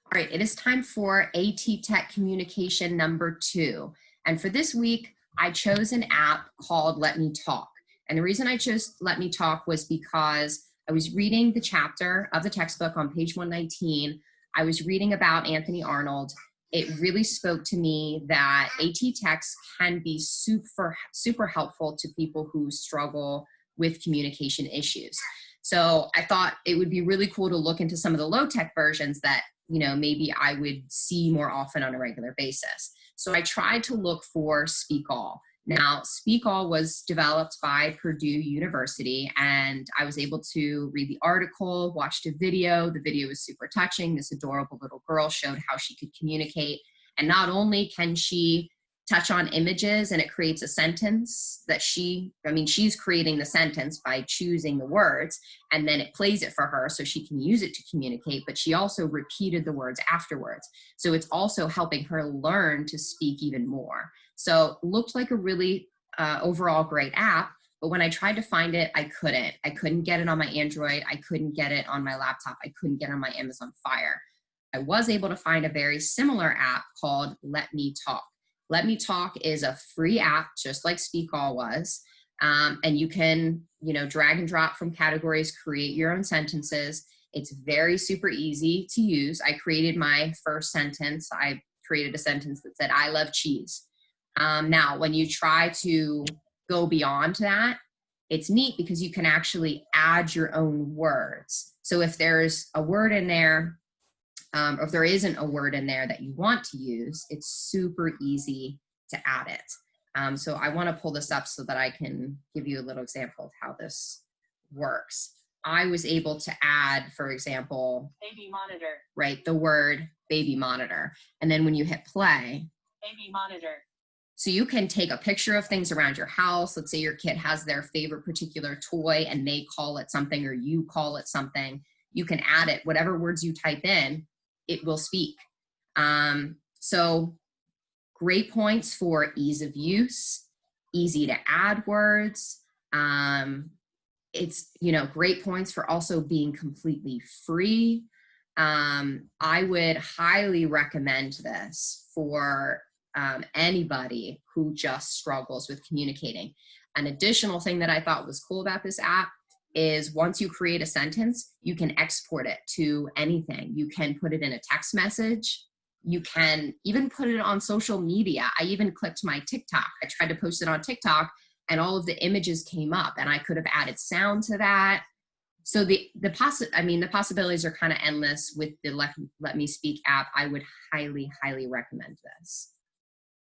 All right, it is time for AT Tech Communication number 2. And for this week, I chose an app called LetMeTalk. And the reason I chose LetMeTalk was because I was reading the chapter of the textbook on page 119. I was reading about Anthony Arnold. It really spoke to me that AT Techs can be super helpful to people who struggle with communication issues. So I thought it would be really cool to look into some of the low-tech versions that maybe I would see more often on a regular basis. So I tried to look for Speakall. Now, Speakall was developed by Purdue University, and I was able to read the article, watched a video. The video was super touching. This adorable little girl showed how she could communicate. And not only can she touch on images and it creates a sentence that she's creating the sentence by choosing the words, and then it plays it for her so she can use it to communicate, but she also repeated the words afterwards. So it's also helping her learn to speak even more. So it looked like a really overall great app, but when I tried to find it, I couldn't get it on my Android. I couldn't get it on my laptop. I couldn't get it on my Amazon Fire. I was able to find a very similar app called LetMeTalk. LetMeTalk is a free app, just like Speakall was. And you can, drag and drop from categories, create your own sentences. It's very super easy to use. I created my first sentence. I created a sentence that said, "I love cheese." Now, when you try to go beyond that, it's neat because you can actually add your own words. So if there's a word in there, or if there isn't a word in there that you want to use, it's super easy to add it. So I want to pull this up so that I can give you a little example of how this works. I was able to add, for example, baby monitor, right, the word baby monitor. And then when you hit play, baby monitor. So you can take a picture of things around your house. Let's say your kid has their favorite particular toy and they call it something or you call it something. You can add it, whatever words you type in, it will speak. So great points for ease of use, easy to add words. It's, great points for also being completely free. I would highly recommend this for anybody who just struggles with communicating. An additional thing that I thought was cool about this app is once you create a sentence, you can export it to anything. You can put it in a text message. You can even put it on social media. I even clicked my TikTok. I tried to post it on TikTok and all of the images came up and I could have added sound to that. So the possibilities are kind of endless with the Let Me Speak app. I would highly, highly recommend this.